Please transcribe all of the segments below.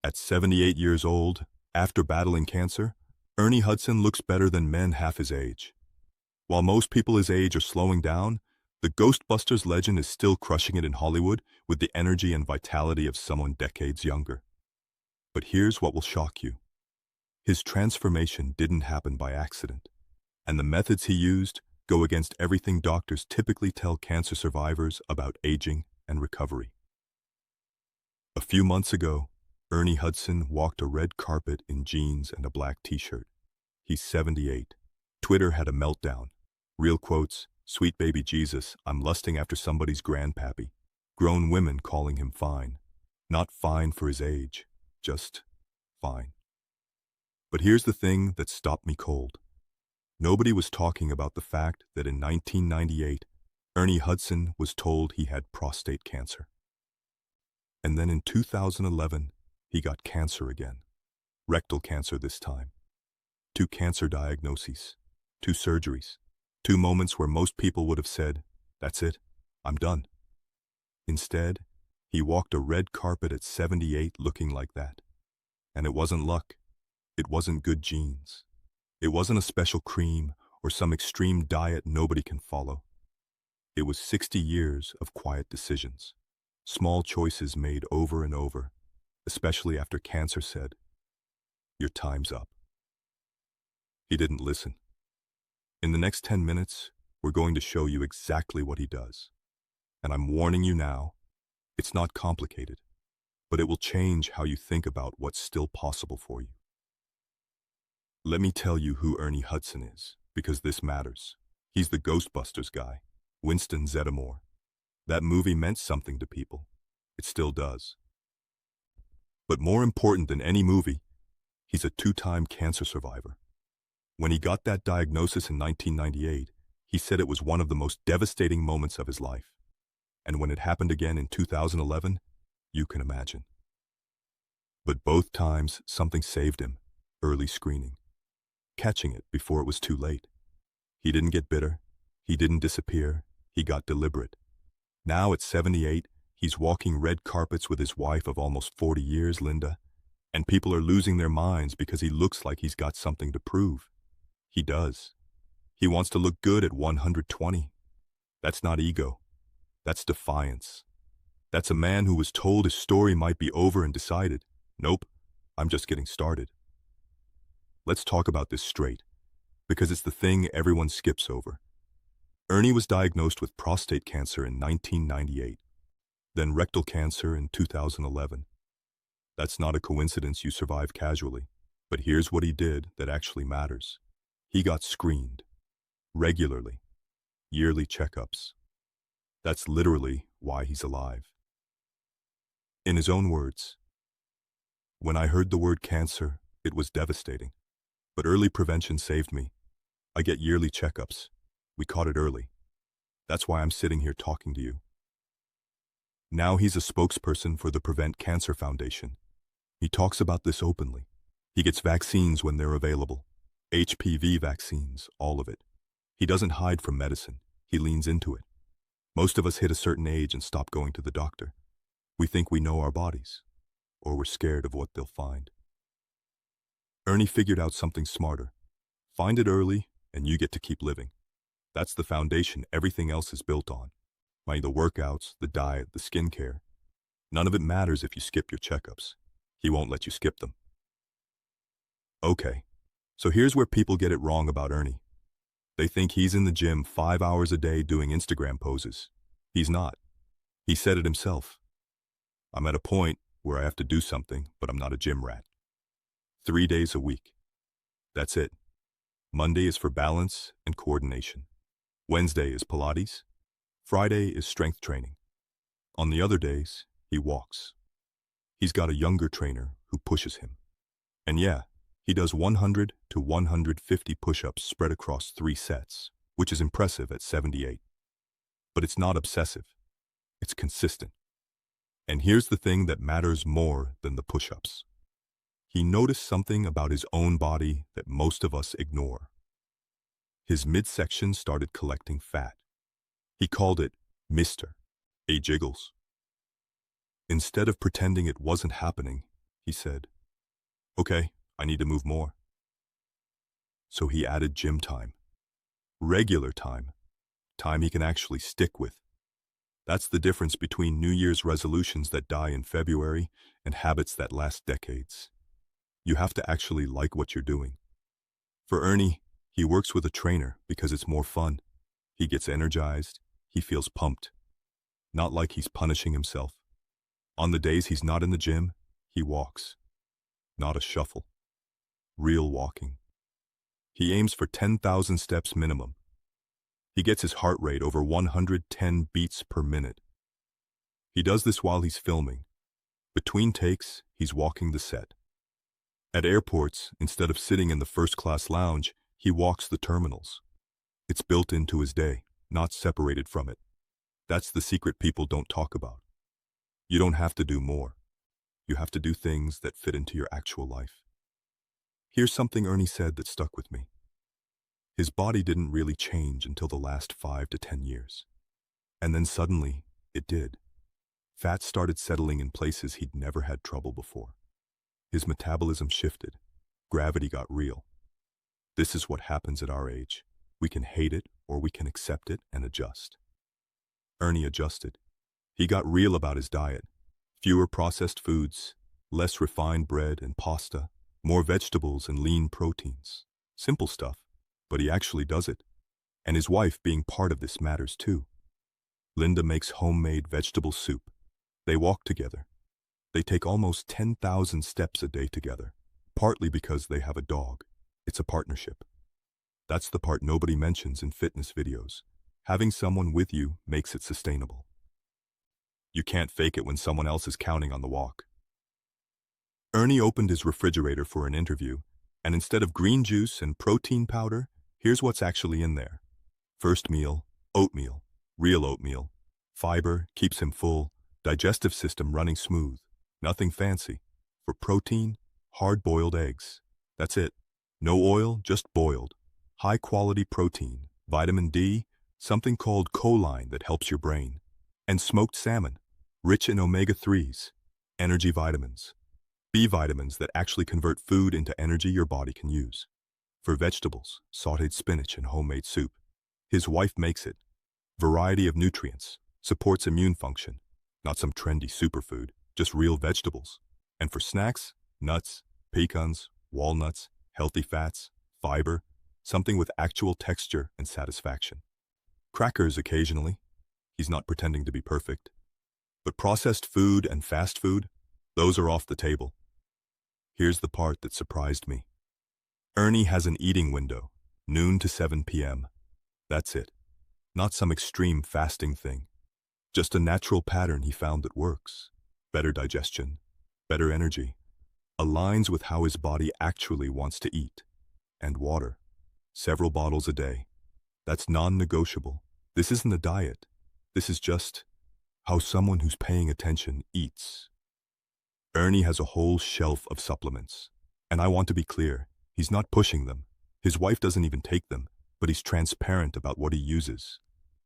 At 78 years old, after battling cancer, Ernie Hudson looks better than men half his age. While most people his age are slowing down, the Ghostbusters legend is still crushing it in Hollywood with the energy and vitality of someone decades younger. But here's what will shock you. His transformation didn't happen by accident, and the methods he used go against everything doctors typically tell cancer survivors about aging and recovery. A few months ago, Ernie Hudson walked a red carpet in jeans and a black t-shirt. He's 78. Twitter had a meltdown. Real quotes, "Sweet baby Jesus, I'm lusting after somebody's grandpappy." Grown women calling him fine. Not fine for his age, just fine. But here's the thing that stopped me cold. Nobody was talking about the fact that in 1998, Ernie Hudson was told he had prostate cancer. And then in 2011, he got cancer again. Rectal cancer this time. 2 cancer diagnoses, 2 surgeries, 2 moments where most people would have said, "That's it, I'm done." Instead, he walked a red carpet at 78 looking like that. And it wasn't luck. It wasn't good genes. It wasn't a special cream or some extreme diet nobody can follow. It was 60 years of quiet decisions. Small choices made over and over, especially after cancer said, "Your time's up." He didn't listen. In the next 10 minutes, we're going to show you exactly what he does. And I'm warning you now, it's not complicated, but it will change how you think about what's still possible for you. Let me tell you who Ernie Hudson is, because this matters. He's the Ghostbusters guy, Winston Zeddemore. That movie meant something to people. It still does. But more important than any movie, he's a 2-time cancer survivor. When he got that diagnosis in 1998, he said it was one of the most devastating moments of his life. And when it happened again in 2011, you can imagine. But both times, something saved him: early screening. Catching it before it was too late. He didn't get bitter. He didn't disappear. He got deliberate. Now at 78, he's walking red carpets with his wife of almost 40 years, Linda, and people are losing their minds because he looks like he's got something to prove. He does. He wants to look good at 120. That's not ego. That's defiance. That's a man who was told his story might be over and decided, "Nope, I'm just getting started." Let's talk about this straight, because it's the thing everyone skips over. Ernie was diagnosed with prostate cancer in 1998, then rectal cancer in 2011. That's not a coincidence you survived casually, but here's what he did that actually matters. He got screened, regularly, yearly checkups. That's literally why he's alive. In his own words, "When I heard the word cancer, it was devastating. But early prevention saved me. I get yearly checkups. We caught it early. That's why I'm sitting here talking to you." Now he's a spokesperson for the Prevent Cancer Foundation. He talks about this openly. He gets vaccines when they're available. HPV vaccines, all of it. He doesn't hide from medicine. He leans into it. Most of us hit a certain age and stop going to the doctor. We think we know our bodies, or we're scared of what they'll find. Ernie figured out something smarter. Find it early, and you get to keep living. That's the foundation everything else is built on. The workouts, the diet, the skincare. None of it matters if you skip your checkups. He won't let you skip them. Okay, so here's where people get it wrong about Ernie. They think he's in the gym 5 hours a day doing Instagram poses. He's not. He said it himself. "I'm at a point where I have to do something, but I'm not a gym rat." 3 days a week. That's it. Monday is for balance and coordination. Wednesday is Pilates. Friday is strength training. On the other days, he walks. He's got a younger trainer who pushes him. And yeah, he does 100 to 150 push-ups spread across 3 sets, which is impressive at 78. But it's not obsessive. It's consistent. And here's the thing that matters more than the push-ups. He noticed something about his own body that most of us ignore. His midsection started collecting fat. He called it Mr. Ageless. Instead of pretending it wasn't happening, He said, "Okay, I need to move more." So he added gym time. Regular time. Time he can actually stick with. That's the difference between New Year's resolutions that die in February and habits that last decades. You have to actually like what you're doing. For Ernie, he works with a trainer because it's more fun. He gets energized. He feels pumped. Not like he's punishing himself. On the days he's not in the gym, he walks. Not a shuffle. Real walking. He aims for 10,000 steps minimum. He gets his heart rate over 110 beats per minute. He does this while he's filming. Between takes, he's walking the set. At airports, instead of sitting in the first-class lounge, he walks the terminals. It's built into his day, not separated from it. That's the secret people don't talk about. You don't have to do more. You have to do things that fit into your actual life. Here's something Ernie said that stuck with me. His body didn't really change until the last 5 to 10 years. And then suddenly, it did. Fat started settling in places he'd never had trouble before. His metabolism shifted. Gravity got real. This is what happens at our age. We can hate it or we can accept it and adjust. Ernie adjusted. He got real about his diet. Fewer processed foods, less refined bread and pasta, more vegetables and lean proteins. Simple stuff, but he actually does it. And his wife being part of this matters too. Linda makes homemade vegetable soup. They walk together. They take almost 10,000 steps a day together, partly because they have a dog. It's a partnership. That's the part nobody mentions in fitness videos. Having someone with you makes it sustainable. You can't fake it when someone else is counting on the walk. Ernie opened his refrigerator for an interview, and instead of green juice and protein powder, here's what's actually in there. First meal, oatmeal, real oatmeal. Fiber keeps him full, digestive system running smooth. Nothing fancy. For protein, hard-boiled eggs. That's it. No oil, just boiled. High-quality protein, vitamin D, something called choline that helps your brain, and smoked salmon, rich in omega-3s, energy vitamins, B vitamins that actually convert food into energy your body can use. For vegetables, sautéed spinach and homemade soup. His wife makes it. Variety of nutrients, supports immune function, not some trendy superfood, just real vegetables. And for snacks, nuts, pecans, walnuts, healthy fats, fiber, something with actual texture and satisfaction. Crackers occasionally. He's not pretending to be perfect. But processed food and fast food, those are off the table. Here's the part that surprised me. Ernie has an eating window, noon to 7 p.m. That's it. Not some extreme fasting thing. Just a natural pattern he found that works. Better digestion, better energy. Aligns with how his body actually wants to eat. And water. Several bottles a day. That's non-negotiable. This isn't a diet. This is just how someone who's paying attention eats. Ernie has a whole shelf of supplements. And I want to be clear, he's not pushing them. His wife doesn't even take them, but he's transparent about what he uses.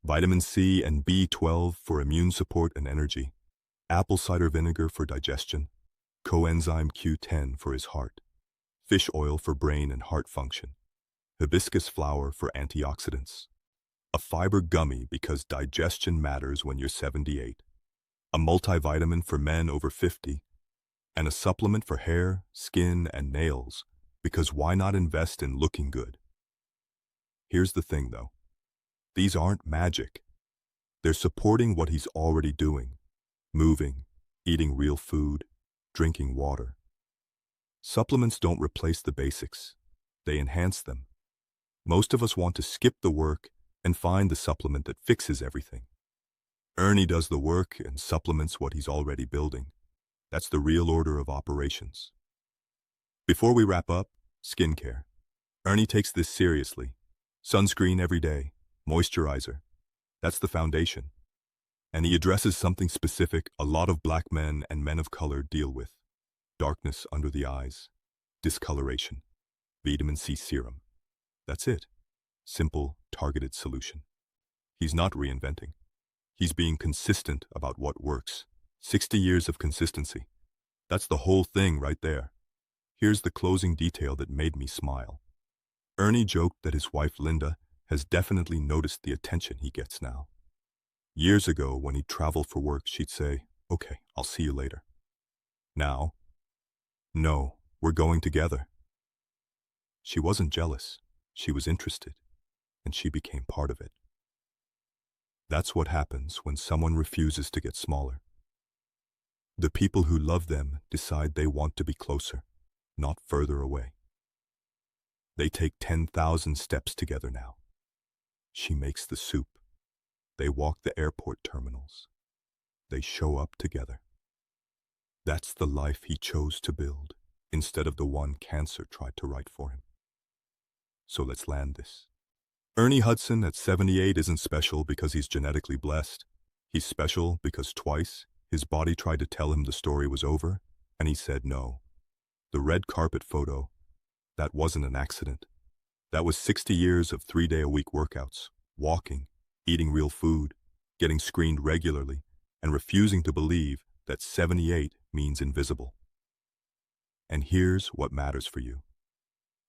Vitamin C and B12 for immune support and energy. Apple cider vinegar for digestion. Coenzyme Q10 for his heart. Fish oil for brain and heart function. Hibiscus flower for antioxidants. A fiber gummy because digestion matters when you're 78. A multivitamin for men over 50. And a supplement for hair, skin, and nails, because why not invest in looking good? Here's the thing, though. These aren't magic. They're supporting what he's already doing. Moving, eating real food, drinking water. Supplements don't replace the basics. They enhance them. Most of us want to skip the work and find the supplement that fixes everything. Ernie does the work and supplements what he's already building. That's the real order of operations. Before we wrap up, skincare. Ernie takes this seriously. Sunscreen every day, moisturizer. That's the foundation. And he addresses something specific a lot of black men and men of color deal with. Darkness under the eyes, discoloration, vitamin C serum. That's it. Simple, targeted solution. He's not reinventing. He's being consistent about what works. 60 years of consistency. That's the whole thing right there. Here's the closing detail that made me smile. Ernie joked that his wife Linda has definitely noticed the attention he gets now. Years ago, when he'd travel for work, she'd say, "Okay, I'll see you later." Now, "No, we're going together." She wasn't jealous. She was interested, and she became part of it. That's what happens when someone refuses to get smaller. The people who love them decide they want to be closer, not further away. They take 10,000 steps together now. She makes the soup. They walk the airport terminals. They show up together. That's the life he chose to build, instead of the one cancer tried to write for him. So let's land this. Ernie Hudson at 78 isn't special because he's genetically blessed. He's special because twice his body tried to tell him the story was over, and he said no. The red carpet photo, that wasn't an accident. That was 60 years of 3-day-a-week workouts, walking, eating real food, getting screened regularly, and refusing to believe that 78 means invisible. And here's what matters for you.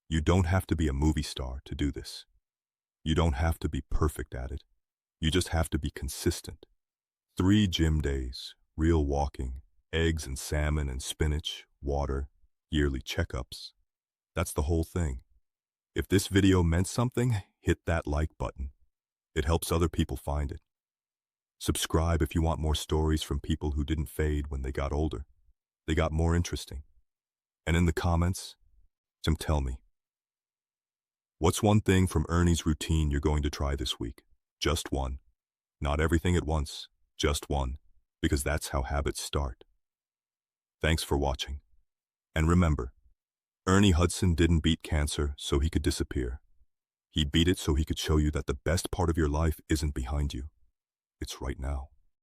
You don't have to be a movie star to do this. You don't have to be perfect at it. You just have to be consistent. 3 gym days, real walking, eggs and salmon and spinach, water, yearly checkups. That's the whole thing. If this video meant something, hit that like button. It helps other people find it. Subscribe if you want more stories from people who didn't fade when they got older. They got more interesting. And in the comments, tell me, what's one thing from Ernie's routine you're going to try this week? Just one. Not everything at once, just one, because that's how habits start. Thanks for watching. And remember, Ernie Hudson didn't beat cancer so he could disappear. He beat it so he could show you that the best part of your life isn't behind you. It's right now.